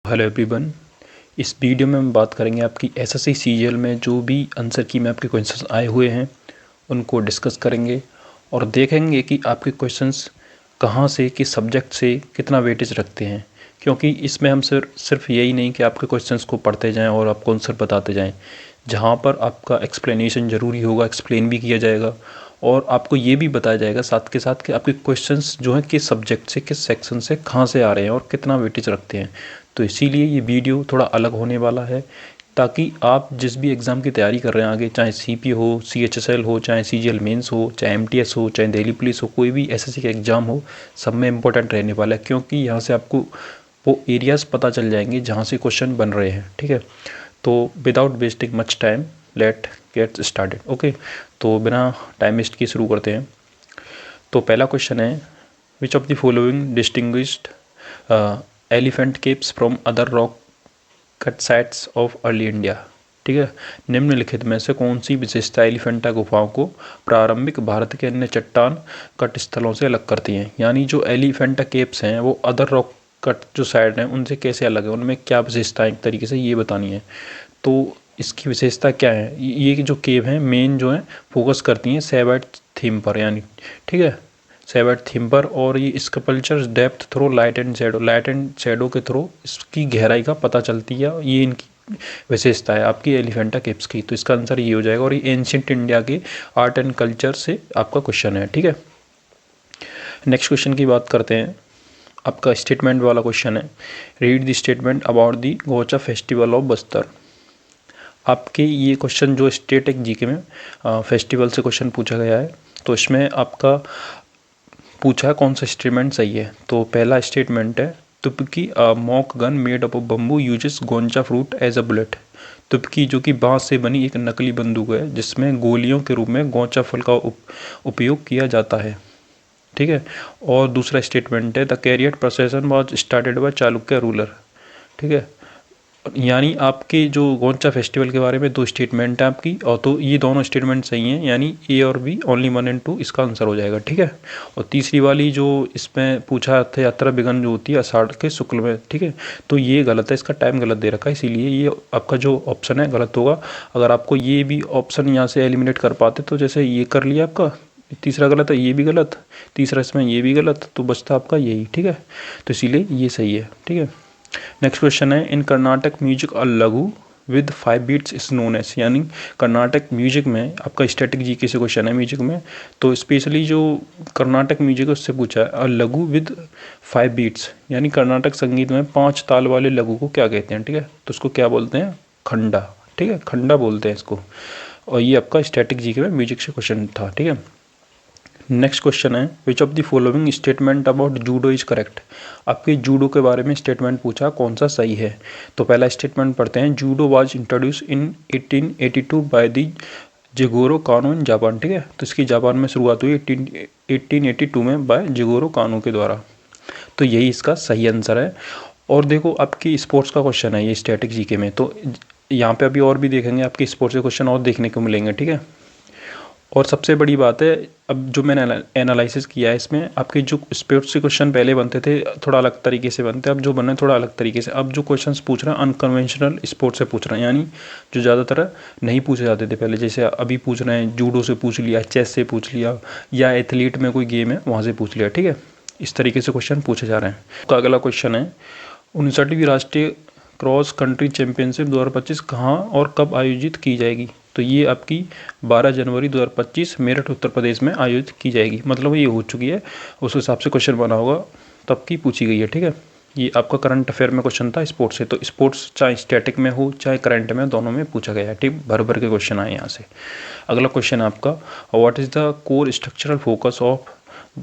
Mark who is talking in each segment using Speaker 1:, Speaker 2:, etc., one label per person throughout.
Speaker 1: Hello everyone. इस video में हम बात करेंगे आपकी एसएससी सीजीएल में जो भी आंसर की में आपके क्वेश्चंस आए हुए हैं उनको डिस्कस करेंगे और देखेंगे कि आपके क्वेश्चंस कहाँ से, किस सब्जेक्ट से कितना वेटेज रखते हैं। क्योंकि इसमें हम सिर्फ यही नहीं कि आपके क्वेश्चंस को पढ़ते जाएं और आपको आंसर बताते जाएं। जहाँ पर आपका एक्सप्लेनेशन ज़रूरी होगा, एक्सप्लेन भी किया जाएगा और आपको ये भी बताया जाएगा साथ के साथ कि आपके क्वेश्चंस जो हैं किस सब्जेक्ट से, किस सेक्शन से, कहाँ से आ रहे हैं और कितना वेटेज रखते हैं। तो इसीलिए ये वीडियो थोड़ा अलग होने वाला है ताकि आप जिस भी एग्ज़ाम की तैयारी कर रहे हैं आगे, चाहे सीपी हो, सीएचएसएल हो, चाहे सीजीएल मेंस हो, चाहे एमटीएस हो, चाहे दिल्ली पुलिस हो, कोई भी एसएससी का एग्ज़ाम हो, सब में इम्पोर्टेंट रहने वाला है। क्योंकि यहाँ से आपको वो एरियाज़ पता चल जाएंगे जहाँ से क्वेश्चन बन रहे हैं। ठीक है, तो without wasting much time let get started. Okay, तो बिना टाइम वेस्ट किए शुरू करते हैं। तो पहला क्वेश्चन है, विच of the following distinguished elephant caves from other rock cut sites of early India. ठीक है, निम्नलिखित में से कौन सी विशेषता एलिफेंटा गुफाओं को प्रारंभिक भारत के अन्य चट्टान कट स्थलों से अलग करती हैं। यानी जो एलिफेंटा केव्स हैं वो अदर रॉक कट जो साइड हैं उनसे कैसे अलग है, उनमें क्या विशेषता एक तरीके से ये बतानी है। तो इसकी विशेषता क्या है, ये जो केव हैं मेन जो है फोकस करती हैं सेवाइट थीम पर, यानी ठीक है सेवाइट थीम पर। और ये sculptures depth through light and shadow के थ्रू इसकी गहराई का पता चलती है। ये इनकी विशेषता है आपकी एलिफेंटा केव्स की। तो इसका आंसर ये हो जाएगा। और ये एंशिएंट इंडिया के आर्ट एंड कल्चर से आपका क्वेश्चन है। ठीक है, नेक्स्ट क्वेश्चन की बात करते हैं। आपका स्टेटमेंट वाला क्वेश्चन है, read the statement about the गोचा festival of Bastar. आपके ये क्वेश्चन जो स्टेट एक जीके में फेस्टिवल से क्वेश्चन पूछा गया है, तो इसमें आपका पूछा है कौन सा स्टेटमेंट सही है। तो पहला स्टेटमेंट है, tupki mock gun made up of bamboo uses goncha fruit as a bullet. Tupki जो कि बांस से बनी एक नकली बंदूक है जिसमें गोलियों के रूप में गोंचा फल का उपयोग किया जाता है। ठीक है, और दूसरा स्टेटमेंट है, the chariot प्रोसेसन was started by Chalukya ruler. ठीक है, यानी आपके जो गोंचा फेस्टिवल के बारे में दो स्टेटमेंट है आपकी, और तो ये दोनों स्टेटमेंट सही हैं, यानी ए और बी ओनली 1 एंड 2 इसका आंसर हो जाएगा। ठीक है, और तीसरी वाली जो इसमें पूछा था, यात्रा बिगन जो होती है आषाढ़ के शुक्ल में, ठीक है, तो ये गलत है, इसका टाइम गलत दे रखा है, इसीलिए ये आपका जो ऑप्शन है गलत होगा। अगर आपको ये भी ऑप्शन यहाँ से एलिमिनेट कर पाते, तो जैसे ये कर लिया आपका, तीसरा गलत है, ये भी गलत, तीसरा इसमें ये भी गलत, तो बचता आपका यही। ठीक है, तो इसीलिए ये सही है। ठीक है, नेक्स्ट क्वेश्चन है, इन Karnataka music a laghu with 5 beats is known as. यानी कर्नाटक म्यूजिक में आपका स्टैटिक जीके से क्वेश्चन है म्यूजिक में, तो स्पेशली जो कर्नाटक म्यूजिक है उससे पूछा है, अ लघु विद 5 बीट्स, यानी कर्नाटक संगीत में 5 ताल वाले लघु को क्या कहते हैं। ठीक है, तो उसको क्या बोलते हैं, खंडा। ठीक है, खंडा बोलते हैं इसको। और ये आपका स्टैटिक जीके में म्यूजिक से क्वेश्चन था। ठीक है, नेक्स्ट क्वेश्चन है, विच of the following statement about judo is correct. आपके जूडो के बारे में स्टेटमेंट पूछा, कौन सा सही है। तो पहला स्टेटमेंट पढ़ते हैं, judo was introduce in 1882 by the Jigoro कानो इन जापान। ठीक है, तो इसकी जापान में शुरुआत हुई 1882 में बाय जिगोरो कानो के द्वारा। तो यही इसका सही आंसर है। और देखो आपकी स्पोर्ट्स का क्वेश्चन है ये स्टैटिक जीके में, तो यहाँ पे अभी और भी देखेंगे आपके स्पोर्ट्स के क्वेश्चन और देखने को मिलेंगे। ठीक है, और सबसे बड़ी बात है, अब जो मैंने एनालिसिस किया है इसमें, आपके जो स्पोर्ट्स से क्वेश्चन पहले बनते थे थोड़ा अलग तरीके से बनते, अब जो बने थोड़ा अलग तरीके से। अब जो क्वेश्चंस पूछ रहे हैं अनकन्वेंशनल स्पोर्ट्स से पूछ रहे हैं, यानी जो ज़्यादातर नहीं पूछे जाते थे पहले, जैसे अभी पूछ रहे हैं जूडो से पूछ लिया, चेस से पूछ लिया, या एथलीट में कोई गेम है वहाँ से पूछ लिया। ठीक है, इस तरीके से क्वेश्चन पूछे जा रहे हैं। तो अगला क्वेश्चन है, 59वीं राष्ट्रीय क्रॉस कंट्री चैंपियनशिप 2025 कहाँ और कब आयोजित की जाएगी। तो ये आपकी 12 जनवरी 2025 मेरठ उत्तर प्रदेश में आयोजित की जाएगी। मतलब ये हो चुकी है, उस हिसाब से क्वेश्चन बना होगा, तब की पूछी गई है। ठीक है, ये आपका करंट अफेयर में क्वेश्चन था स्पोर्ट्स से, तो स्पोर्ट्स चाहे स्टैटिक में हो चाहे करंट में, दोनों में पूछा गया है। ठीक, भर भर के क्वेश्चन आए यहाँ से। अगला क्वेश्चन है आपका, what is the core structural focus of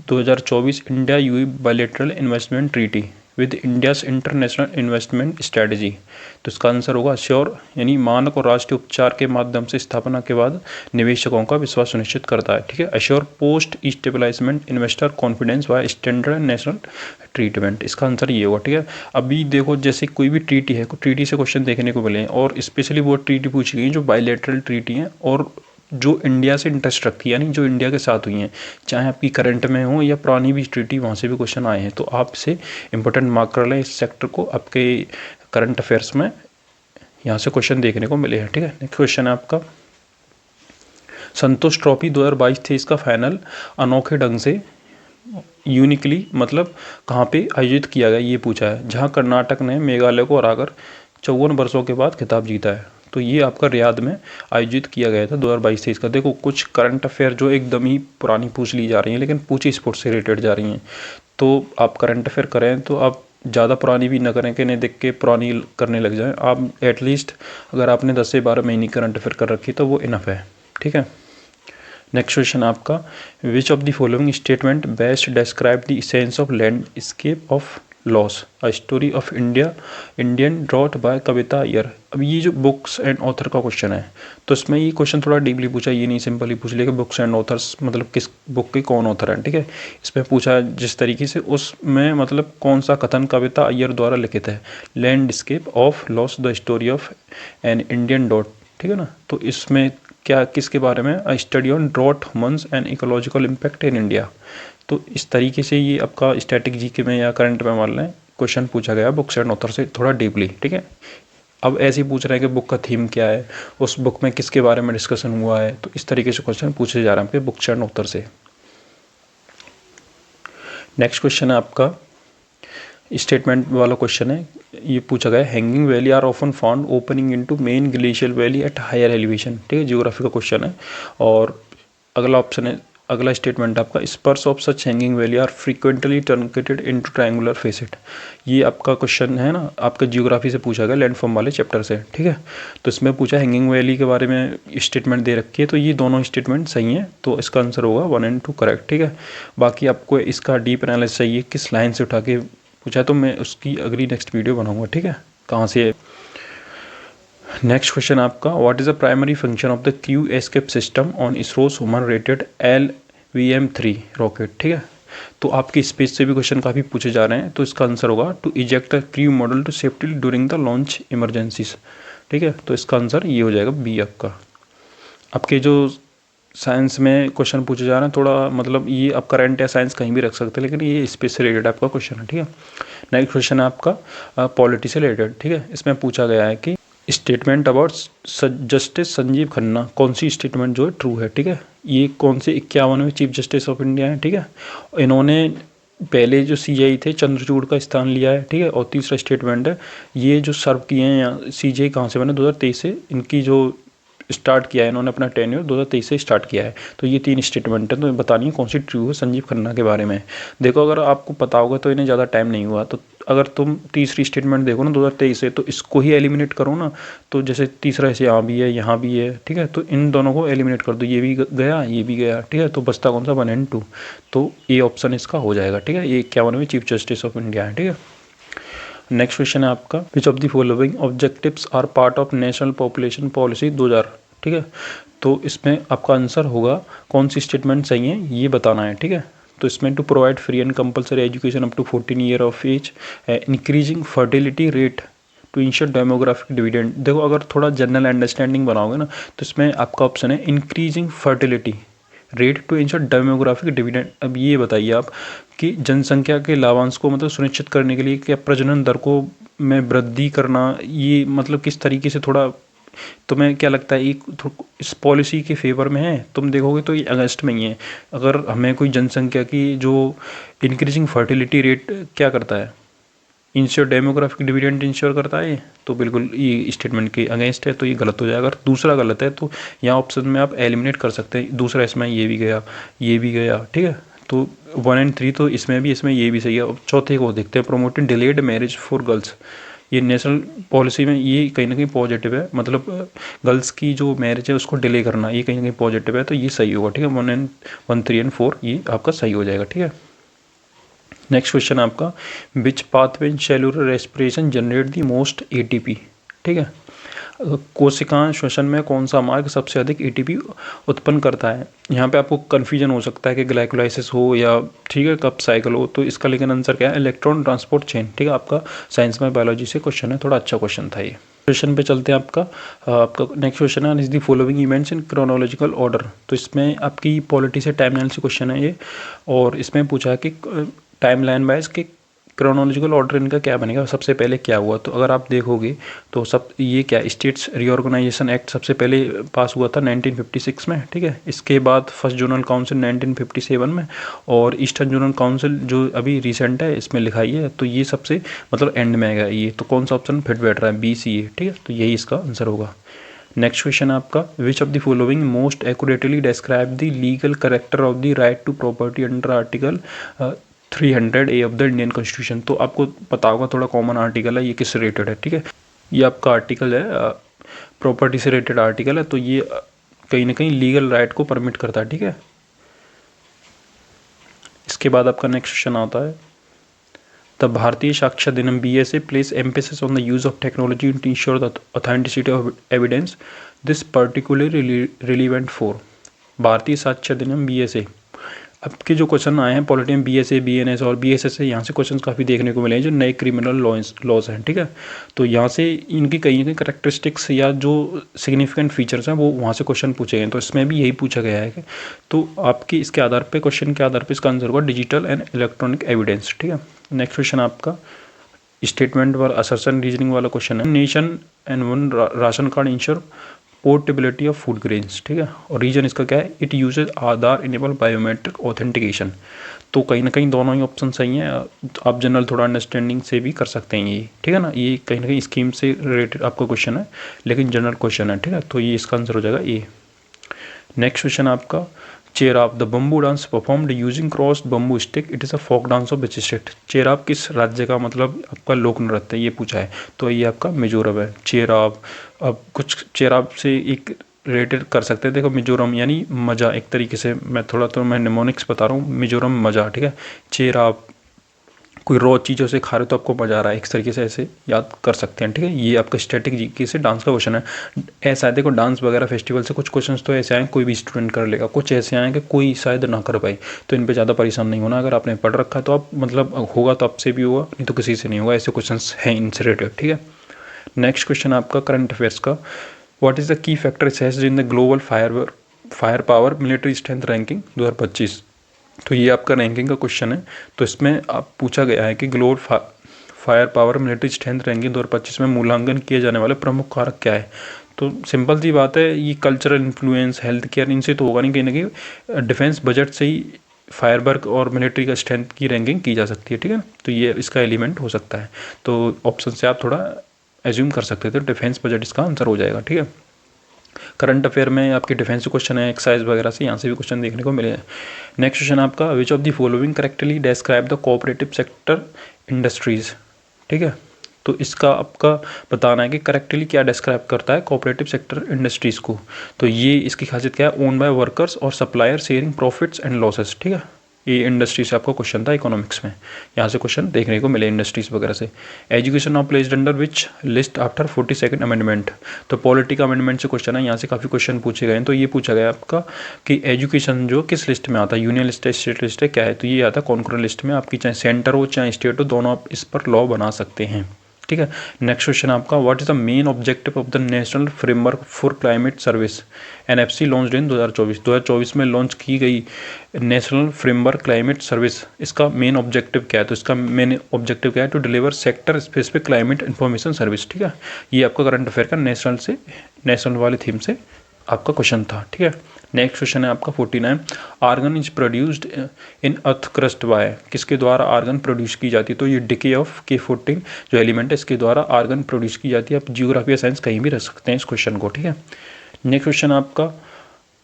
Speaker 1: 2024 India UAE bilateral investment treaty with India's international investment strategy. तो इसका आंसर होगा श्योर, यानी मानक और राष्ट्रीय उपचार के माध्यम से स्थापना के बाद निवेशकों का विश्वास सुनिश्चित करता है। ठीक है, assure post establishment investor confidence by standard national treatment. इसका आंसर ये होगा। ठीक है, अभी देखो जैसे कोई भी ट्रीटी है, ट्रीटी से क्वेश्चन देखने को मिले, और स्पेशली वो ट्रीटी पूछी गई जो बायलैटरल ट्रीटी हैं और जो इंडिया से इंटरेस्ट रखती है, यानी जो इंडिया के साथ हुई हैं, चाहे आपकी करंट में हो या पुरानी भी ट्रीटी, वहाँ से भी क्वेश्चन आए हैं। तो आप इसे इंपॉर्टेंट मार्क कर लें इस सेक्टर को, आपके करंट अफेयर्स में यहाँ से क्वेश्चन देखने को मिले हैं। ठीक है, नेक्स्ट क्वेश्चन है आपका, संतोष ट्रॉफी 2022 थे इसका फाइनल अनोखे ढंग से यूनिकली मतलब कहाँ पे आयोजित किया गया, ये पूछा है, जहाँ कर्नाटक ने मेघालय को हराकर 54 वर्षों के बाद खिताब जीता है। तो ये आपका रियाद में आयोजित किया गया था 2022 से इसका। देखो कुछ करंट अफेयर जो एकदम ही पुरानी पूछ ली जा रही हैं, लेकिन पूछी स्पोर्ट्स से रिलेटेड जा रही हैं। तो आप करंट अफेयर करें तो आप ज़्यादा पुरानी भी ना करें कि नहीं देख के पुरानी करने लग जाएं। आप एटलीस्ट अगर आपने 10 से 12 महीने करंट अफेयर कर रखी तो वो इनफ है। ठीक है, नेक्स्ट क्वेश्चन आपका, which of the following statement best describe the essence of landscape of loss, a story of Indian drought by Kavita Iyer. अब ये जो बुक्स एंड ऑथर का क्वेश्चन है, तो इसमें ये क्वेश्चन थोड़ा डीपली पूछा, ये नहीं सिंपली पूछ लिया कि बुक्स एंड ऑथर्स मतलब किस बुक के कौन ऑथर हैं। ठीक है, इसमें पूछा जिस तरीके से उसमें मतलब कौन सा कथन कविता अय्यर द्वारा लिखित है, landscape of loss the story of an Indian डॉट। ठीक है ना, तो इसमें क्या किसके बारे में, a study on drought humans and ecological impact in India. तो इस तरीके से ये आपका स्टैटिक जीके में या करंट में मान लें क्वेश्चन पूछा गया बुक्स एंड ऑथर से थोड़ा डीपली। ठीक है, अब ऐसे ही पूछ रहे हैं कि बुक का थीम क्या है, उस बुक में किसके बारे में डिस्कशन हुआ है, तो इस तरीके से क्वेश्चन पूछे जा रहे हैं आपके बुक्स एंड ऑथर से। नेक्स्ट क्वेश्चन है आपका स्टेटमेंट वाला क्वेश्चन है, ये पूछा गया, hanging valley are often found opening into main glacial valley at higher elevation. ठीक है, जियोग्राफी का क्वेश्चन है। और अगला ऑप्शन है, अगला स्टेटमेंट आपका, spurs of such hanging valley are frequently truncated into triangular facet. ये आपका क्वेश्चन है ना, आपका जियोग्राफी से पूछा गया लैंडफॉर्म वाले चैप्टर से। ठीक है, तो इसमें पूछा हैंगिंग वैली के बारे में स्टेटमेंट दे रखी है, तो ये दोनों स्टेटमेंट सही हैं, तो इसका आंसर होगा 1 और 2 करेक्ट। ठीक है, बाकी आपको इसका डीप एनालिसिस चाहिए किस लाइन से उठा के पूछा, तो मैं उसकी अगली नेक्स्ट वीडियो बनाऊंगा। ठीक है, कहाँ से। नेक्स्ट क्वेश्चन आपका, what is the primary function of the crew escape system on इसरोस human rated LVM-3 rocket. ठीक है, तो आपके स्पेस से भी क्वेश्चन काफ़ी पूछे जा रहे हैं, तो इसका आंसर होगा to eject the crew module to safety during the launch emergencies. ठीक है, तो इसका आंसर ये हो जाएगा बी आपका। आपके जो साइंस में क्वेश्चन पूछे जा रहे हैं थोड़ा मतलब ये आप करंट या साइंस कहीं भी रख सकते हैं, लेकिन ये स्पेस से रिलेटेड आपका क्वेश्चन है। ठीक है, नेक्स्ट क्वेश्चन है आपका पॉलिटी से रिलेटेड। ठीक है, इसमें पूछा गया है कि statement about justice Sanjeev Khanna, कौन सी स्टेटमेंट जो है ट्रू है। ठीक है, ये कौन से 51वें चीफ जस्टिस ऑफ इंडिया है। ठीक है, इन्होंने पहले जो CJI थे चंद्रचूड़ का स्थान लिया है। ठीक है, और तीसरा स्टेटमेंट है ये जो सर्व किए हैं यहाँ CJI कहाँ से बने, 2023 से इनकी जो स्टार्ट किया है इन्होंने अपना टेन्योर 2023 से स्टार्ट किया है। तो ये 3 स्टेटमेंट है, तो बतानी है कौन सी ट्रू है संजीव खन्ना के बारे में। देखो अगर आपको पता होगा तो इन्हें ज़्यादा टाइम नहीं हुआ, तो अगर तुम तीसरी स्टेटमेंट देखो ना 2023 से, तो इसको ही एलिमिनेट करो ना, तो जैसे तीसरा ऐसे यहाँ भी है यहाँ भी है। ठीक है, तो इन दोनों को एलिमिनेट कर दो, ये भी गया ये भी गया। ठीक है, तो बचता कौन सा 1 और 2, तो ये ऑप्शन इसका हो जाएगा। ठीक है, ये 51वें चीफ जस्टिस ऑफ इंडिया है। ठीक है, नेक्स्ट क्वेश्चन है आपका, which of the following objectives are part of national population policy 2000। ठीक है, तो इसमें आपका आंसर होगा कौन सी स्टेटमेंट सही है ये बताना है। ठीक है, तो इसमें to provide free and compulsory education up to 14 year of age, increasing fertility rate to ensure demographic dividend. देखो अगर थोड़ा जनरल अंडरस्टैंडिंग बनाओगे ना, तो इसमें आपका ऑप्शन है increasing fertility rate to ensure demographic dividend. अब ये बताइए आप कि जनसंख्या के लाभांश को मतलब सुनिश्चित करने के लिए क्या प्रजनन दर को में वृद्धि करना, ये मतलब किस तरीके से थोड़ा तुम्हें क्या लगता है इस पॉलिसी के फेवर में है। तुम देखोगे तो ये अगस्त में ही है। अगर हमें कोई जनसंख्या की जो इंक्रीजिंग फर्टिलिटी रेट क्या करता है, इंश्योर डेमोग्राफिक डिविडेंड इंश्योर करता है, तो बिल्कुल ये स्टेटमेंट के अगेंस्ट है, तो ये गलत हो जाएगा। अगर दूसरा गलत है तो यहाँ ऑप्शन में आप एलिमिनेट कर सकते हैं। दूसरा इसमें ये भी गया ये भी गया। ठीक है, तो 1 और 3 तो इसमें ये भी सही है। अब चौथे को देखते हैं, promoting delayed marriage for girls. ये नेशनल पॉलिसी में ये कहीं ना कहीं पॉजिटिव है, मतलब गर्ल्स की जो मैरिज है उसको डिले करना ये कहीं ना कहीं पॉजिटिव है, तो ये सही होगा। ठीक है, 1, 3 और 4 ये आपका सही हो जाएगा। ठीक है, नेक्स्ट क्वेश्चन आपका, which pathway in cellular respiration generate the most ATP। ठीक है, कोशिकाएं श्वसन में कौन सा मार्ग सबसे अधिक ATP उत्पन्न करता है। यहाँ पे आपको कन्फ्यूजन हो सकता है कि ग्लाइकोलाइसिस हो या ठीक है कप साइकिल हो, तो इसका लेकिन आंसर क्या है, इलेक्ट्रॉन ट्रांसपोर्ट चेन। ठीक है, आपका साइंस में बायोलॉजी से क्वेश्चन है, थोड़ा अच्छा क्वेश्चन था ये। क्वेश्चन पे चलते हैं आपका नेक्स्ट क्वेश्चन है, is the following events in chronological order. तो इसमें आपकी पॉलिटी से टाइम लाइन से क्वेश्चन है ये, और इसमें पूछा है कि टाइम लाइन वाइज कि क्रोनोलॉजिकल ऑर्डर इनका क्या बनेगा, सबसे पहले क्या हुआ, तो अगर आप देखोगे तो सब ये क्या स्टेट्स रीऑर्गेनाइजेशन एक्ट सबसे पहले पास हुआ था 1956 में, ठीक है। इसके बाद फर्स्ट जोनल काउंसिल 1957 में, और ईस्टर्न जोनल काउंसिल जो अभी रिसेंट है इसमें लिखाई है, तो ये सबसे मतलब एंड में आएगा ये। तो कौन सा ऑप्शन फिट बैठ रहा है, BCA, ठीक है। तो यही इसका आंसर होगा। नेक्स्ट क्वेश्चन है आपका, which of the following most accurately describe the legal character of the right to property under article 300A of the Indian constitution. तो आपको पता होगा, थोड़ा कॉमन आर्टिकल है, ये किससे रिलेटेड है, ठीक है। ये आपका आर्टिकल है, प्रॉपर्टी से रिलेटेड आर्टिकल है, तो ये कहीं ना कहीं लीगल राइट को परमिट करता है, ठीक है। इसके बाद आपका नेक्स्ट क्वेश्चन आता है, द भारतीय Sakshya Adhiniyam BSA place emphasis on the use of technology to ensure the authenticity of evidence, this particularly relevant for. Bharatiya Sakshya Adhiniyam BSA, अब के जो क्वेश्चन आए हैं पॉलिटी में BSA, BNS और BSS से, यहाँ से क्वेश्चन काफ़ी देखने को मिले हैं जो नए क्रिमिनल लॉज हैं, ठीक है। तो यहाँ से इनकी कई कई करेक्टरिस्टिक्स या जो सिग्निफिकेंट फीचर्स हैं वो वहाँ से क्वेश्चन पूछे गए हैं, तो इसमें भी यही पूछा गया है कि तो आपकी इसके आधार पे, क्वेश्चन के आधार पे इसका आंसर होगा डिजिटल एंड इलेक्ट्रॉनिक एविडेंस, ठीक है। नेक्स्ट क्वेश्चन आपका स्टेटमेंट और असर्शन रीजनिंग वाला क्वेश्चन है, nation and one ration card ensure portability of food grains, ठीक है। और रीजन इसका क्या है, it uses Aadhaar enable biometric authentication. तो कहीं ना कहीं दोनों ही ऑप्शन सही हैं, आप जनरल थोड़ा अंडरस्टैंडिंग से भी कर सकते हैं ये, ठीक है ना। ये कहीं ना कहीं स्कीम से रिलेटेड आपका क्वेश्चन है, लेकिन जनरल क्वेश्चन है, ठीक है। तो ये इसका आंसर हो जाएगा ए। नेक्स्ट क्वेश्चन आपका, Cheraw the bamboo dance performed using crossed bamboo stick, it is a folk dance of which state. Cheraw किस राज्य का मतलब आपका लोक नृत्य है, ये पूछा है, तो ये आपका मिजोरम है चेराप। अब कुछ चेराप से एक रिलेटेड कर सकते हैं, देखो मिजोरम यानी मजा, एक तरीके से मैं थोड़ा तो मैं निमोनिक्स बता रहा हूँ, मिजोरम मजा, ठीक है। चेराप कोई रॉ चीज़ों से खा रहे हो तो आपको मजा आ रहा है, एक तरीके से ऐसे याद कर सकते हैं, ठीक है। ये आपका स्टैटिक जीके से डांस का क्वेश्चन है। ऐसा है, देखो डांस वगैरह फेस्टिवल से कुछ क्वेश्चंस तो ऐसे आए कोई भी स्टूडेंट कर लेगा, कुछ ऐसे आए कि कोई शायद ना कर पाए, तो इन पे ज़्यादा परेशान नहीं होना। अगर आपने पढ़ रखा है तो आप मतलब होगा तो आपसे भी होगा, नहीं तो किसी से नहीं होगा, ऐसे क्वेश्चन हैं इनसे रिलेटेड, ठीक है। नेक्स्ट क्वेश्चन आपका करंट अफेयर्स का, what is the key factor assessed in the global fire power military strength ranking 2025। तो ये आपका रैंकिंग का क्वेश्चन है। तो इसमें आप पूछा गया है कि global fire power military strength ranking 2025 में मूल्यांकन किए जाने वाले प्रमुख कारक क्या है। तो सिंपल सी बात है, ये कल्चरल इन्फ्लुएंस, हेल्थ केयर, इनसे तो होगा नहीं, कहीं ना कहीं डिफेंस बजट से ही फायरवर्क और मिलिट्री का स्ट्रेंथ की रैंकिंग की जा सकती है, ठीक है। तो ये इसका एलिमेंट हो सकता है, तो ऑप्शन से आप थोड़ा एज्यूम कर सकते थे, डिफेंस बजट इसका आंसर हो जाएगा, ठीक है। करंट अफेयर में आपके डिफेंस क्वेश्चन है, एक्साइज वगैरह से, यहाँ से भी क्वेश्चन देखने को मिले हैं। नेक्स्ट क्वेश्चन आपका, which of the following correctly describe the cooperative sector industries, ठीक है। तो इसका आपका बताना है कि करेक्टली क्या डिस्क्राइब करता है कोऑपरेटिव सेक्टर इंडस्ट्रीज़ को। तो ये इसकी खासियत क्या है, ओन बाय वर्कर्स और supplier sharing profits and losses, ठीक है। ये इंडस्ट्री से आपका क्वेश्चन था इकोनॉमिक्स में, यहाँ से क्वेश्चन देखने को मिले इंडस्ट्रीज वगैरह से। Education of placed under which list after 42nd amendment. तो पॉलिटी का अमेंडमेंट से क्वेश्चन है, यहाँ से काफ़ी क्वेश्चन पूछे गए हैं। तो ये पूछा गया आपका कि एजुकेशन जो किस लिस्ट में आता है, यूनियन लिस्ट है, स्टेट लिस्ट है, क्या है। तो ये आता है कॉन्करेंट लिस्ट में, आपकी चाहे सेंटर हो चाहे स्टेट हो, दोनों आप इस पर लॉ बना सकते हैं, ठीक है। नेक्स्ट क्वेश्चन आपका, what is the main objective of the national framework for climate service NFC launched in 2024 में लॉन्च की गई नेशनल फ्रेमवर्क क्लाइमेट सर्विस, इसका मेन ऑब्जेक्टिव क्या है। तो इसका मेन ऑब्जेक्टिव क्या है, to deliver sector specific climate information service, ठीक है। ये आपका करंट अफेयर का नेशनल वाले थीम से आपका क्वेश्चन था, ठीक है। नेक्स्ट क्वेश्चन है आपका 49, argon is produced in earth crust by, किसके द्वारा आर्गन प्रोड्यूस की जाती है। तो ये डिके ऑफ K14 जो एलिमेंट है इसके द्वारा आर्गन प्रोड्यूस की जाती है। आप जियोग्राफी या साइंस कहीं भी रख सकते हैं इस क्वेश्चन को, ठीक है। नेक्स्ट क्वेश्चन आपका,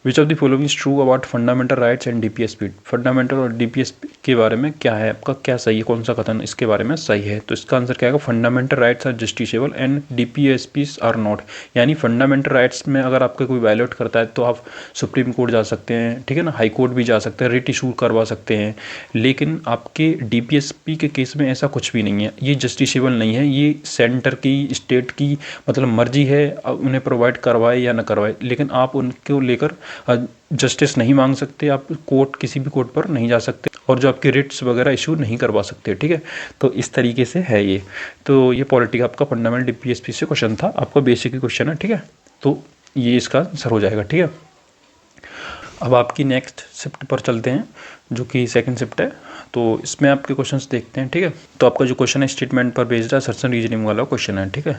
Speaker 1: which of the following is true about fundamental rights and DPSP। Fundamental और DPSP के बारे में क्या है आपका, क्या सही है, कौन सा कथन इसके बारे में सही है। तो इसका आंसर क्या है, fundamental rights are justiciable and DPSPs are not. यानी फंडामेंटल राइट्स में अगर आपका कोई वायलेट करता है तो आप सुप्रीम कोर्ट जा सकते हैं, ठीक है ना, हाई कोर्ट भी जा सकते हैं, रिट इशू करवा सकते हैं। लेकिन आपके DPSP के केस में ऐसा कुछ भी नहीं है, ये जस्टिसेबल नहीं है, ये सेंटर की स्टेट की मतलब मर्जी है उन्हें प्रोवाइड करवाए या ना करवाए, लेकिन आप उनको लेकर जस्टिस नहीं मांग सकते, आप कोर्ट किसी भी कोर्ट पर नहीं जा सकते, और जो आपके रिट्स वगैरह इशू नहीं करवा सकते, ठीक है। तो इस तरीके से है ये। तो ये पॉलिटी का आपका फंडामेंटल DPSP से क्वेश्चन था, आपका बेसिक क्वेश्चन है, ठीक है। तो ये इसका आंसर हो जाएगा, ठीक है। अब आपकी नेक्स्ट शिफ्ट पर चलते हैं, जो कि सेकंड शिफ्ट है। तो इसमें आपके क्वेश्चंस देखते हैं, ठीक है। तो आपका जो क्वेश्चन है स्टेटमेंट पर बेस्ड है, सर्च एंड रीजनिंग वाला क्वेश्चन है, ठीक है।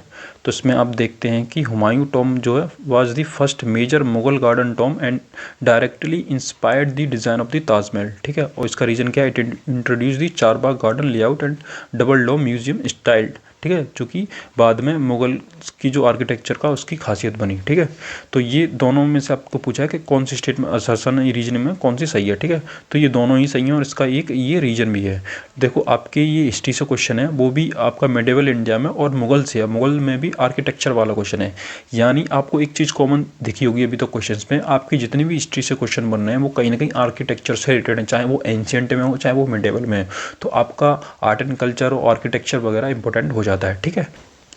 Speaker 1: तो इसमें आप देखते हैं कि हुमायूं टॉम जो है was the first major Mughal garden tomb and directly inspired the design of the Taj Mahal, ठीक है। और इसका रीज़न क्या है, it introduce the charbagh garden layout and double dome museum styled, ठीक है, जो कि बाद में मुगल की जो आर्किटेक्चर का उसकी खासियत बनी, ठीक है। तो ये दोनों में से आपको पूछा है कि कौन सी स्टेट में असर्शन रीजन में कौन सी सही है, ठीक है। तो ये दोनों ही सही हैं और इसका एक ये रीजन भी है। देखो आपके ये हिस्ट्री से क्वेश्चन है, वो भी आपका मेडिवल इंडिया में और मुगल से है, मुगल में भी आर्किटेक्चर वाला क्वेश्चन है। यानी आपको एक चीज़ कॉमन दिखी होगी अभी तो क्वेश्चन में, आपकी जितनी भी हिस्ट्री से क्वेश्चन बन रहे हैं वो कहीं ना कहीं आर्किटेक्चर से रिलेटेड है, चाहे वो एंशियंट में हो चाहे वो मेडिवल में हो। तो आपका आर्ट एंड कल्चर और आर्किटेक्चर वगैरह इंपॉर्टेंट हो जाता है, ठीक है।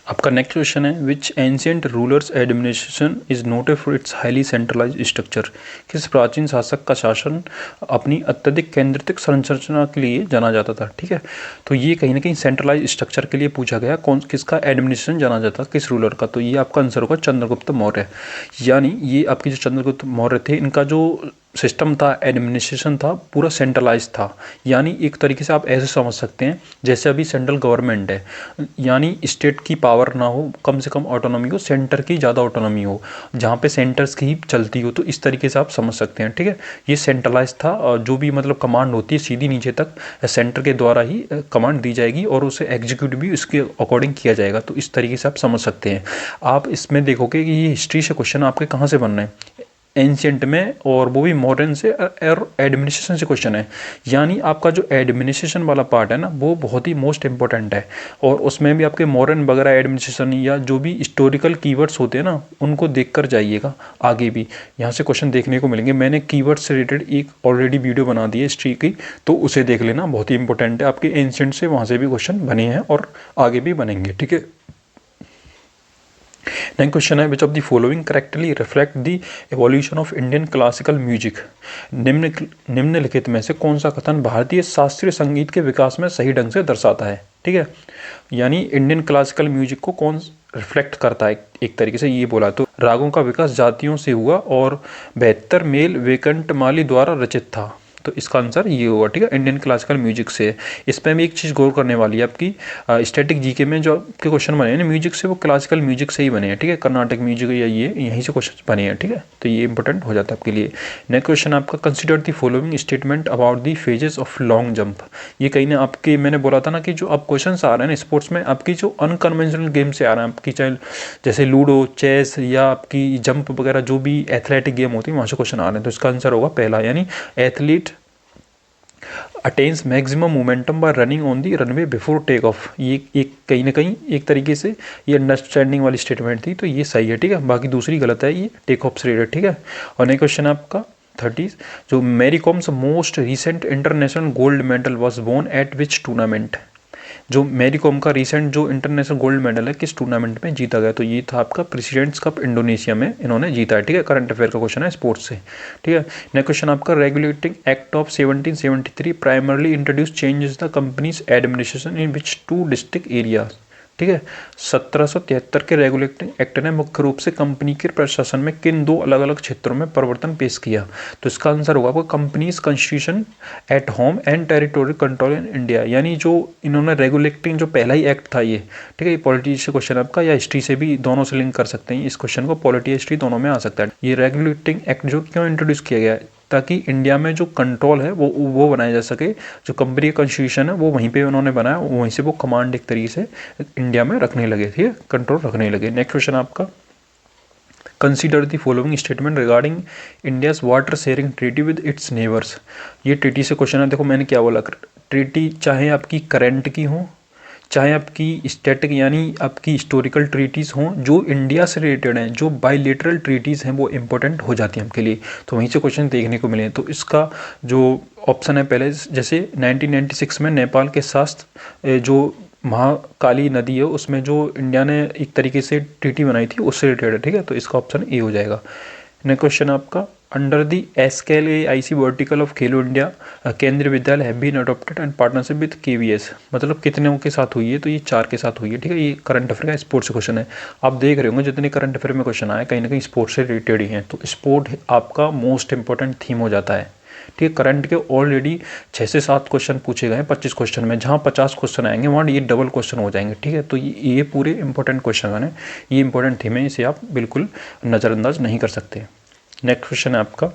Speaker 1: आपका नेक्स्ट क्वेश्चन है, which ancient rulers administration is noted for its highly centralised structure. किस प्राचीन शासक का शासन अपनी अत्यधिक केंद्रित संरचना के लिए जाना जाता था, ठीक है। तो ये कहीं ना कहीं सेंट्रलाइज स्ट्रक्चर के लिए पूछा गया, कौन किसका एडमिनिस्ट्रेशन जाना जाता किस रूलर का। तो ये आपका आंसर होगा चंद्रगुप्त मौर्य। यानी ये आपके जो चंद्रगुप्त मौर्य थे, इनका जो सिस्टम था, एडमिनिस्ट्रेशन था, पूरा सेंट्रलाइज था। यानी एक तरीके से आप ऐसे समझ सकते हैं जैसे अभी सेंट्रल गवर्नमेंट है, यानी स्टेट की पावर ना हो, कम से कम ऑटोनॉमी हो, सेंटर की ज़्यादा ऑटोनॉमी हो, जहाँ पे सेंटर्स की चलती हो। तो इस तरीके से आप समझ सकते हैं, ठीक है। ये सेंट्रलाइज था और जो भी मतलब कमांड होती है सीधी नीचे तक सेंटर के द्वारा ही कमांड दी जाएगी और उसे एग्जीक्यूट भी उसके अकॉर्डिंग किया जाएगा। तो इस तरीके से आप समझ सकते हैं। आप इसमें देखोगे कि ये हिस्ट्री से क्वेश्चन आपके कहाँ से बन रहे हैं, एंशियंट में, और वो भी मॉडर्न से और एडमिनिस्ट्रेशन से क्वेश्चन है। यानी आपका जो एडमिनिस्ट्रेशन वाला पार्ट है ना, वो बहुत ही मोस्ट इंपॉर्टेंट है। और उसमें भी आपके मॉडर्न वगैरह एडमिनिस्ट्रेशन या जो भी हिस्टोरिकल कीवर्ड्स होते हैं ना, उनको देखकर जाइएगा। आगे भी यहाँ से क्वेश्चन देखने को मिलेंगे। मैंने कीवर्ड से रिलेटेड एक ऑलरेडी वीडियो बना दी है हिस्ट्री की, तो उसे देख लेना, बहुत ही इंपॉर्टेंट है। आपके एंशियंट से वहाँ से भी क्वेश्चन बने हैं और आगे भी बनेंगे, ठीक है। नेक्स्ट क्वेश्चन है, विच of the following correctly reflect the evolution of Indian classical music. निम्नलिखित में से कौन सा कथन भारतीय शास्त्रीय संगीत के विकास में सही ढंग से दर्शाता है, ठीक है। यानी इंडियन क्लासिकल म्यूजिक को कौन रिफ्लेक्ट करता है, एक तरीके से ये बोला तो रागों का विकास जातियों से हुआ और बेहतर मेल वेंकटमाली द्वारा रचित था। तो इसका आंसर ये होगा, ठीक है, इंडियन क्लासिकल म्यूजिक से। इसमें भी एक चीज़ गौर करने वाली है, आपकी स्टैटिक जीके में जो आपके क्वेश्चन बने हैं ना म्यूजिक से, वो क्लासिकल म्यूजिक से ही बने हैं, ठीक है। कर्नाटक म्यूजिक या ये यहीं से क्वेश्चन बने हैं, ठीक है। तो ये इंपॉर्टेंट हो जाता है आपके लिए। नेक्स्ट क्वेश्चन आपका, consider the following statement about the phases of long jump. ये कहीं ना आपके, मैंने बोला था ना कि जो आप क्वेश्चन आ रहे हैं स्पोर्ट्स में, आपकी जो अनकन्वेंशनल गेम से आ रहे हैं, आपकी चाहे जैसे लूडो, चेस या आपकी जंप वगैरह जो भी एथलेटिक गेम होती है, वहाँ से क्वेश्चन आ रहे हैं। तो इसका आंसर होगा पहला, यानी athlete attains maximum momentum by running on the runway before take off. ये एक कहीं ना कहीं एक तरीके से ये अंडरस्टैंडिंग वाली स्टेटमेंट थी, तो ये सही है, ठीक है। बाकी दूसरी गलत है, ये टेक ऑफ से रिलेटेड, ठीक है। और नेक्स्ट क्वेश्चन आपका 30, जो Mary Kom's most recent international gold medal was won at which tournament. जो मैरी कॉम का रिसेंट जो इंटरनेशनल गोल्ड मेडल है, किस टूर्नामेंट में जीता गया। तो ये था आपका प्रेसिडेंट्स कप, इंडोनेशिया में इन्होंने जीता है, ठीक है। करंट अफेयर का क्वेश्चन है स्पोर्ट्स से, ठीक है। नेक्स्ट क्वेश्चन आपका, regulating act of 1773 primarily introduce changes the companies administration in which to district areas, ठीक है। 1773 के रेगुलेटिंग एक्ट ने मुख्य रूप से कंपनी के प्रशासन में किन दो अलग अलग क्षेत्रों में परिवर्तन पेश किया। तो इसका आंसर होगा आपका companies constitution at home and territorial control in India. यानी जो इन्होंने रेगुलेटिंग जो पहला ही एक्ट था ये, ठीक है। ये पॉलिटी से क्वेश्चन आपका या हिस्ट्री से भी, दोनों से लिंक कर सकते हैं इस क्वेश्चन को, पॉलिटी हिस्ट्री दोनों में आ सकता है। ये रेगुलेटिंग एक्ट जो क्यों इंट्रोड्यूस किया गया है, ताकि इंडिया में जो कंट्रोल है वो बनाया जा सके। जो कंपनी का कॉन्स्टिट्यूशन है वो वहीं पे उन्होंने बनाया, वहीं से वो कमांड एक तरीके से इंडिया में रखने लगे, ठीक है, कंट्रोल रखने लगे। नेक्स्ट क्वेश्चन आपका, consider the following statement regarding India's water sharing treaty with its neighbours. ये ट्रीटी से क्वेश्चन है। देखो मैंने क्या बोला, ट्रीटी चाहे आपकी करंट की हो, चाहे आपकी स्टैटिक यानी आपकी हिस्टोरिकल ट्रीटीज़ हों, जो इंडिया से रिलेटेड हैं, जो बायलेटरल ट्रीटीज़ हैं, वो इंपॉर्टेंट हो जाती हैं आपके लिए। तो वहीं से क्वेश्चन देखने को मिले। तो इसका जो ऑप्शन है पहले, जैसे 1996 में नेपाल के साथ जो महाकाली नदी है, उसमें जो इंडिया ने एक तरीके से ट्रीटी बनाई थी, उससे रिलेटेड है, ठीक है। तो इसका ऑप्शन ए हो जाएगा। नेक्स्ट क्वेश्चन आपका under the SKLAIC vertical of Khelo India Kendriya Vidyalaya have been adopted and partnership with KVS, मतलब कितने के साथ हुई है, तो ये 4 के साथ हुई है। ठीक है, ये करंट अफेयर का स्पोर्ट्स से क्वेश्चन है। आप देख रहे होंगे जितने करंट अफेयर में क्वेश्चन आए कहीं ना कहीं स्पोर्ट्स से रिलेटेड ही हैं, तो स्पोर्ट आपका मोस्ट इंपॉर्टेंट थीम हो जाता है। ठीक है, करंट के ऑलरेडी 6 से 7 क्वेश्चन पूछे गए हैं 25 क्वेश्चन में, जहाँ 50 क्वेश्चन आएंगे वहाँ ये डबल क्वेश्चन हो जाएंगे। ठीक है, तो ये पूरे इंपॉर्टेंट क्वेश्चन हैं, ये इंपॉर्टेंट थीम है, इसे आप बिल्कुल नज़रअंदाज नहीं कर सकते। नेक्स्ट क्वेश्चन है आपका,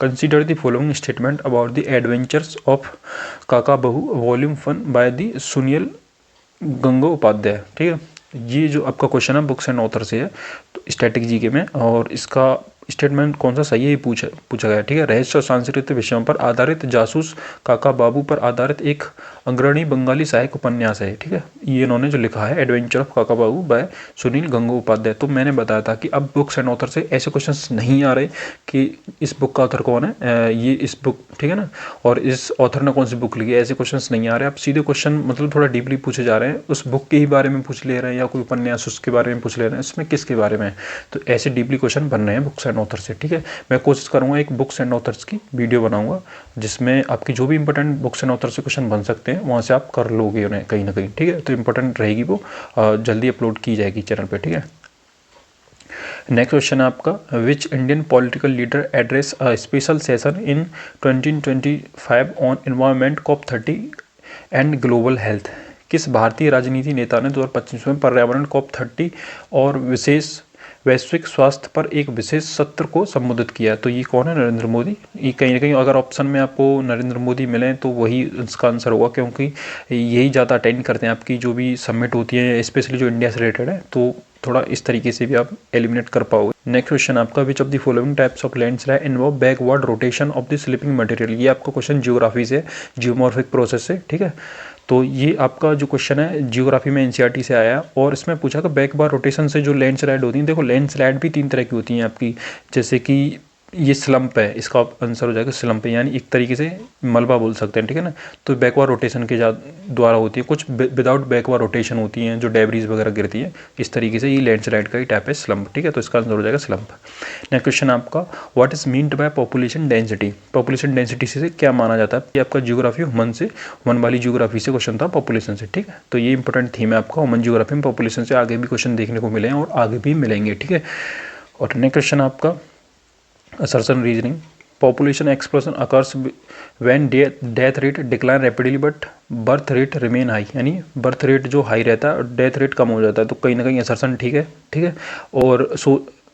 Speaker 1: consider the following statement about the adventures of काका बहू volume 1 by the Sunil Gangopadhyay. ठीक है, ये जो आपका क्वेश्चन है बुक्स एंड ऑथर से है, तो स्टैटिक जीके में, और इसका स्टेटमेंट कौन सा सही है ये पूछा गया। ठीक है, रहस्य और सांस्कृतिक विषयों पर आधारित जासूस काका बाबू पर आधारित एक अग्रणी बंगाली सहायक उपन्यास है। ठीक है, ये इन्होंने जो लिखा है एडवेंचर ऑफ काका बाबू बाय सुनील गंगोपाध्याय। तो मैंने बताया था कि अब बुक्स एंड ऑथर से ऐसे क्वेश्चंस नहीं आ रहे कि इस बुक का ऑथर कौन है, ये इस बुक, ठीक है ना, और इस ऑथर ने कौन सी बुक लिखी है, ऐसे क्वेश्चंस नहीं आ रहे। आप सीधे क्वेश्चन मतलब थोड़ा डीपली पूछे जा रहे हैं, उस बुक के ही बारे में पूछ ले रहे हैं या कोई उपन्यास उसके बारे में पूछ ले रहे हैं, इसमें किसके बारे में, तो ऐसे डीपली क्वेश्चन बन रहे हैं बुक्स एंड ऑथर से। ठीक है, मैं कोशिश करूंगा एक बुक्स एंड ऑथर्स की वीडियो बनाऊंगा जिसमें आपकी जो भी इंपॉर्टेंट बुक्स एंड ऑथर से क्वेश्चन बन सकते हैं वहाँ से आप कर लोगे उन्हें कहीं ना कहीं। ठीक है, तो इंपॉर्टेंट रहेगी वो, जल्दी अपलोड की जाएगी चैनल पे। ठीक है, नेक्स्ट क्वेश्चन है आपका, which Indian political leader address a special session in 2025 on environment COP30 and global health. किस भारतीय राजनीति नेता ने 2025 में पर्यावरण COP30 और विशेष वैश्विक स्वास्थ्य पर एक विशेष सत्र को संबोधित किया? तो ये कौन है? नरेंद्र मोदी। ये कहीं ना कहीं अगर ऑप्शन में आपको नरेंद्र मोदी मिले तो वही इसका आंसर होगा, क्योंकि यही ज़्यादा अटेंड करते हैं आपकी जो भी सबमिट होती है, स्पेशली जो इंडिया से रिलेटेड है, तो थोड़ा इस तरीके से भी आप एलिमिनेट कर पाओगे। नेक्स्ट क्वेश्चन आपका, which of the following types of landslide involve backward rotation of the slipping material. ये आपका क्वेश्चन जियोग्राफी से, जियोमॉर्फिक प्रोसेस से। ठीक है, तो ये आपका जो क्वेश्चन है जियोग्राफी में एनसीईआरटी से आया, और इसमें पूछा कि बैक बार रोटेशन से जो लैंडस्लाइड होती है, देखो लैंडस्लाइड भी 3 तरह की होती हैं आपकी, जैसे कि ये स्लम्प है, इसका आंसर हो जाएगा स्लम्प, यानी एक तरीके से मलबा बोल सकते हैं। ठीक है ना, तो बैकवार रोटेशन के द्वारा होती है, कुछ विदाउट बैकवार रोटेशन होती हैं जो डेब्रीज वगैरह गिरती है, इस तरीके से ये लैंडस्लाइड का ही टाइप है स्लम्प। ठीक है, तो इसका आंसर हो जाएगा स्लम्प। नेक्स्ट क्वेश्चन आपका, what is meant by population density. Population density से क्या माना जाता है? ये आपका जियोग्राफी ह्यूमन से, ह्यूमन वाली जियोग्राफी से क्वेश्चन था पॉपुलेशन से। ठीक है, तो ये इंपॉर्टेंट थीम है आपका ह्यूमन जियोग्राफी में, पॉपुलेशन से आगे भी क्वेश्चन देखने को मिले हैं और आगे भी मिलेंगे। ठीक है, और नेक्स्ट क्वेश्चन आपका, assertion reasoning, population explosion occurs when death rate decline rapidly but birth rate remain high, यानी बर्थ रेट जो हाई रहता है और डेथ रेट कम हो जाता है, तो कहीं ना कहीं असर्शन ठीक है। ठीक है, और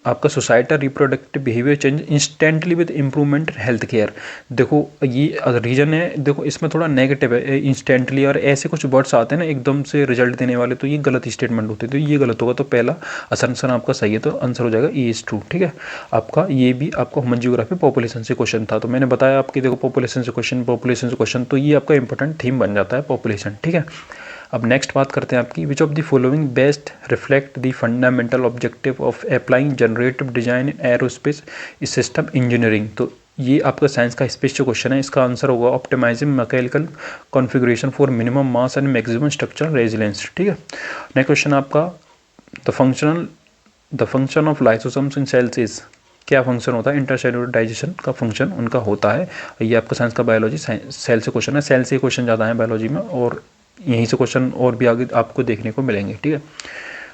Speaker 1: आपका societal reproductive behaviour change instantly with improvement health care. देखो ये रीजन है, देखो इसमें थोड़ा नेगेटिव है इंस्टेंटली, और ऐसे कुछ वर्ड्स आते हैं ना एकदम से रिजल्ट देने वाले, तो ये गलत स्टेटमेंट होते हैं, तो ये गलत होगा। तो पहला असम्पशन आपका सही है, तो आंसर हो जाएगा ई इज ट्रू। ठीक है, आपका ये भी आपका ह्यूमन जियोग्राफी पॉपुलेशन से क्वेश्चन था, तो मैंने बताया आपकी देखो पॉपुलेशन से क्वेश्चन, तो ये आपका इंपॉर्टेंट थीम बन जाता है पॉपुलेशन। ठीक है, अब नेक्स्ट बात करते हैं आपकी, विच of the following best reflect the fundamental objective of applying generative design in aerospace system engineering. तो ये आपका साइंस का स्पेशल क्वेश्चन है, इसका आंसर होगा optimising mechanical configuration for minimum mass and maximum structural resilience. ठीक है, नेक्स्ट क्वेश्चन आपका, the function of lysosomes in cells is. क्या फंक्शन होता है? इंटरसेल्युलर डाइजेशन का फंक्शन उनका होता है। ये आपका साइंस का बायोलॉजी सेल से क्वेश्चन है, सेल से क्वेश्चन ज़्यादा है बायोलॉजी में, और यहीं से क्वेश्चन और भी आगे आपको देखने को मिलेंगे। ठीक है,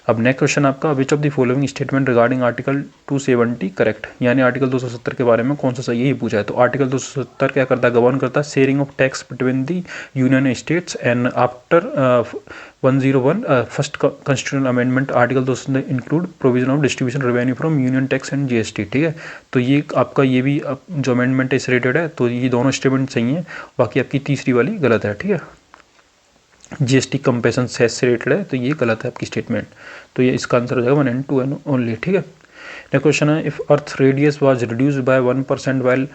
Speaker 1: अब नेक्स्ट क्वेश्चन आपका, which of the following statement regarding article 270 correct, यानी आर्टिकल 270 के बारे में कौन सा सही है ये पूछा है। तो आर्टिकल 270 क्या करता है? गवर्न करता है sharing of tax between the union states, and after 101 first constitutional amendment article 270 include provision of distribution revenue from union tax and GST. ठीक है, तो ये आपका ये भी जो अमेंडमेंट है इस रिलेटेड है, तो ये दोनों स्टेटमेंट सही हैं, बाकी आपकी तीसरी वाली गलत है। ठीक है, जीएसटी कंपेशन सेस से रिलेटेड है, तो ये गलत है आपकी स्टेटमेंट, तो ये इसका आंसर हो जाएगा 1 and 2 ओनली। ठीक है, नेक्स्ट क्वेश्चन है, if earth radius was reduced by 1% while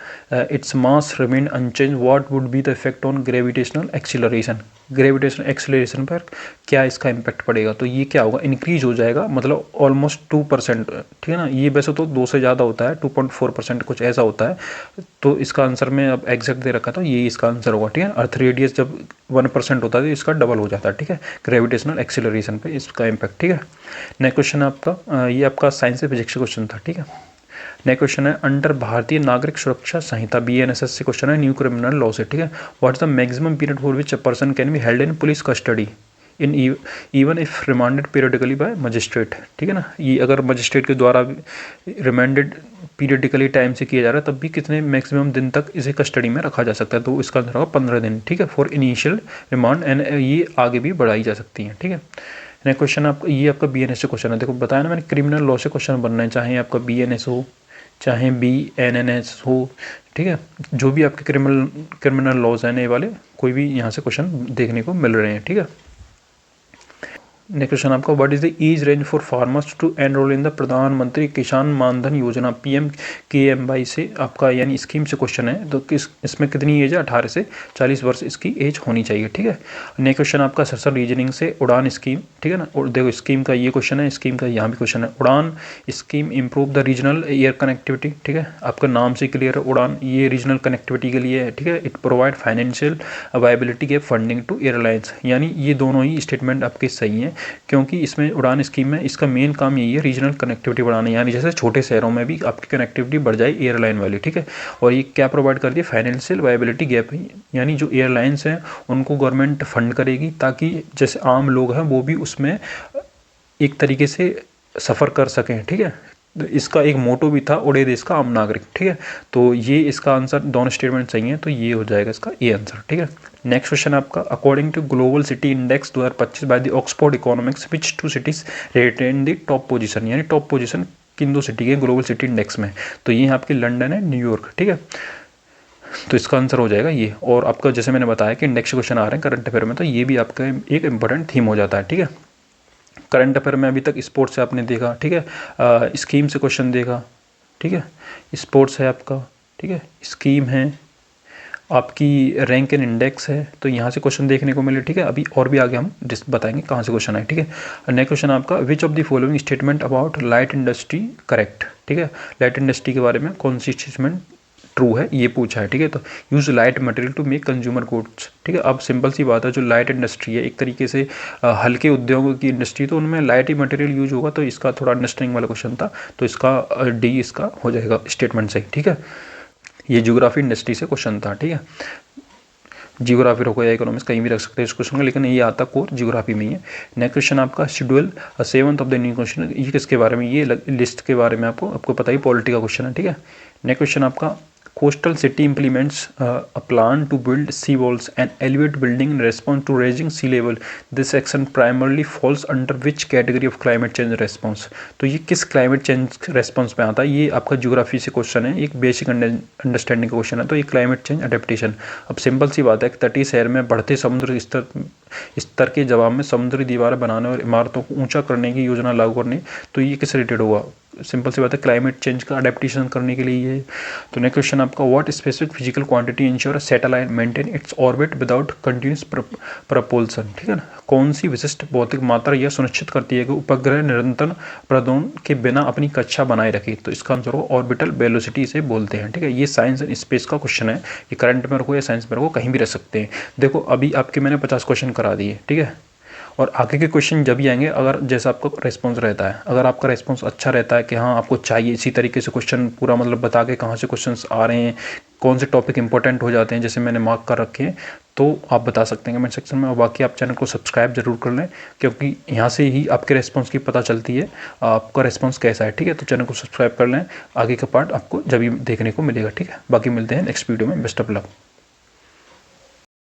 Speaker 1: its mass remain unchange, what would be the effect on gravitational acceleration. Gravitational acceleration पर क्या इसका इम्पैक्ट पड़ेगा? तो ये क्या होगा? इंक्रीज हो जाएगा, मतलब ऑलमोस्ट 2%। ठीक है ना, ये वैसे तो 2 से ज़्यादा होता है, 2.4% कुछ ऐसा होता है, तो इसका आंसर में अब एग्जैक्ट दे रखा था, ये इसका आंसर होगा। ठीक है, अर्थ रेडियस जब 1% होता है तो इसका डबल हो जाता है। ठीक है, ग्रेविटेशनल एक्सीलरेशन पे इसका इम्पैक्ट। ठीक है, नेक्स्ट क्वेश्चन आपका, ये आपका साइंस से फिजिक्स क्वेश्चन था। ठीक है, नेक्स्ट क्वेश्चन है अंडर भारतीय नागरिक सुरक्षा संहिता BNSS से क्वेश्चन है, न्यू क्रिमिनल लॉ से, ठीक है। What is the maximum period for which a person can be held in police custody in even if remanded periodically by magistrate, ठीक है ना। ये अगर मजिस्ट्रेट के द्वारा रिमांडेड पीरियडिकली टाइम से किया जा रहा है तब भी कितने मैक्सिमम दिन तक इसे कस्टडी में रखा जा सकता है, तो इसका आंसर होगा 15 दिन, ठीक है, फॉर इनिशियल रिमांड, एंड ये आगे भी बढ़ाई जा सकती हैं, ठीक है। नेक्स्ट क्वेश्चन आपका ये आपका BNS से क्वेश्चन है। देखो बताया ना मैंने, क्रिमिनल लॉ से क्वेश्चन बनना है, चाहे आपका BNS हो चाहे BNNS हो, ठीक है। जो भी आपके क्रिमिनल लॉज हैं ये वाले, कोई भी यहाँ से क्वेश्चन देखने को मिल रहे हैं, ठीक है। नेक्स्ट क्वेश्चन आपका what is the age range for farmers to enrol in the Pradhan Mantri Kisan मानधन योजना PMKMY से आपका यानी स्कीम से क्वेश्चन है। तो इसमें कितनी एज है? 18 से 40 वर्ष इसकी एज होनी चाहिए, ठीक है। नेक्स्ट क्वेश्चन आपका सरसर रीजनिंग से उड़ान स्कीम, ठीक है ना। और देखो स्कीम का ये क्वेश्चन है, स्कीम का यहाँ भी क्वेश्चन है। उड़ान scheme improve the regional air connectivity, ठीक है, आपका नाम से क्लियर है। उड़ान ये रीजनल कनेक्टिविटी के लिए है, ठीक है। इट प्रोवाइड फाइनेंशियल वायबिलिटी के फंडिंग टू एयरलाइंस, यानी ये दोनों ही स्टेटमेंट आपके सही हैं, क्योंकि इसमें उड़ान स्कीम में इसका मेन काम यही है रीजनल कनेक्टिविटी बढ़ाना, यानी जैसे छोटे शहरों में भी आपकी कनेक्टिविटी बढ़ जाए एयरलाइन वाली, ठीक है। और ये क्या प्रोवाइड करती है? फाइनेंशियल वायबिलिटी गैप, यानी जो एयरलाइंस हैं उनको गवर्नमेंट फंड करेगी ताकि जैसे आम लोग हैं वो भी उसमें एक तरीके से सफ़र कर सकें, ठीक है। तो इसका एक मोटो भी था, उड़े देश का आम नागरिक, ठीक है। तो ये इसका आंसर, दोनों स्टेटमेंट सही है, तो ये हो जाएगा इसका ये आंसर, ठीक है। नेक्स्ट क्वेश्चन आपका according to global city index 2025 by the Oxford Economics which 2 cities retain the top position, यानी टॉप पोजीशन किन 2 सिटी के ग्लोबल सिटी इंडेक्स में? तो ये आपकी लंदन है, न्यूयॉर्क, ठीक है। तो इसका आंसर हो जाएगा ये। और आपका जैसे मैंने बताया कि इंडेक्स क्वेश्चन आ रहे हैं करंट अफेयर में, तो ये भी आपका एक इंपॉर्टेंट थीम हो जाता है, ठीक है। करंट अफेयर में अभी तक स्पोर्ट्स से आपने देखा, ठीक है, स्कीम से क्वेश्चन देखा, ठीक है, स्पोर्ट्स है आपका, ठीक है, स्कीम है आपकी, रैंक एंड इंडेक्स है, तो यहाँ से क्वेश्चन देखने को मिले, ठीक है। अभी और भी आगे हम बताएंगे कहाँ से क्वेश्चन आए, ठीक है। नेक्स्ट क्वेश्चन आपका which of the following statement about light industry correct, ठीक है। लाइट इंडस्ट्री के बारे में कौन सी स्टेटमेंट ट्रू है ये पूछा है, ठीक है। तो use light material to make consumer goods, ठीक है। अब सिंपल सी बात है, जो लाइट इंडस्ट्री है एक तरीके से हल्के उद्योगों की इंडस्ट्री, तो उनमें लाइट ही मटेरियल यूज होगा, तो इसका थोड़ा अंडरस्टैंडिंग वाला क्वेश्चन था, तो इसका D इसका हो जाएगा स्टेटमेंट सही, ठीक है। ये ज्योग्राफी इंडस्ट्री से क्वेश्चन था, ठीक है। जियोग्राफी रखो या इकोनॉमिक्स कहीं भी रख सकते हैं इस क्वेश्चन को, लेकिन ये आता कोर जियोग्राफी में ही है। नेक्स्ट क्वेश्चन आपका schedule 7th of the new question, ये किसके बारे में? ये लिस्ट के बारे में आपको पता ही, पॉलिटी का क्वेश्चन है, ठीक है। नेक्स्ट क्वेश्चन आपका coastal city implements a plan to build sea walls and elevate building in response to rising sea level, this action primarily falls under which category of climate change response? तो ये किस climate change response में आता है? ये आपका geography से question है, एक बेसिक अंडरस्टैंडिंग का क्वेश्चन है, तो ये क्लाइमेट चेंज अडेप्टेशन। अब सिंपल सी बात है कि तटीय शहर में बढ़ते समुद्र स्तर के जवाब में समुद्री दीवारें बनाने और इमारतों को ऊंचा करने की योजना लागू करने, तो ये किस रिलेटेड होगा? सिंपल सी बात है, क्लाइमेट चेंज का अडेप्टेशन करने के लिए ये। तो नेक्स्ट क्वेश्चन आपका what specific physical quantity ensure satellite maintain its orbit without continuous propulsion, ठीक है ना। कौन सी विशिष्ट भौतिक मात्रा यह सुनिश्चित करती है कि उपग्रह निरंतर प्रदोन के बिना अपनी कक्षा बनाए रखे? तो इसका आंसर होगा ऑर्बिटल वेलोसिटी से बोलते हैं, ठीक है। ये साइंस एंड स्पेस का क्वेश्चन है, ये करंट में रखो या साइंस में रखो, कहीं भी रख सकते हैं। देखो अभी आपके मैंने 50 क्वेश्चन करा दिए, ठीक है। और आगे के क्वेश्चन जब भी आएंगे, अगर जैसा आपका रेस्पॉन्स रहता है, अगर आपका रेस्पॉन्स अच्छा रहता है कि हाँ आपको चाहिए इसी तरीके से क्वेश्चन पूरा मतलब बता के कहाँ से क्वेश्चंस आ रहे हैं, कौन से टॉपिक इंपॉर्टेंट हो जाते हैं, जैसे मैंने मार्क कर रखे हैं, तो आप बता सकते हैं कमेंट सेक्शन में। और बाकी आप चैनल को सब्सक्राइब जरूर कर लें, क्योंकि यहाँ से ही आपके रेस्पॉन्स की पता चलती है आपका रेस्पॉन्स कैसा है, ठीक है। तो चैनल को सब्सक्राइब कर लें, आगे का पार्ट आपको जब भी देखने को मिलेगा, ठीक है। बाकी मिलते हैं नेक्स्ट वीडियो में, बेस्ट ऑफ लक।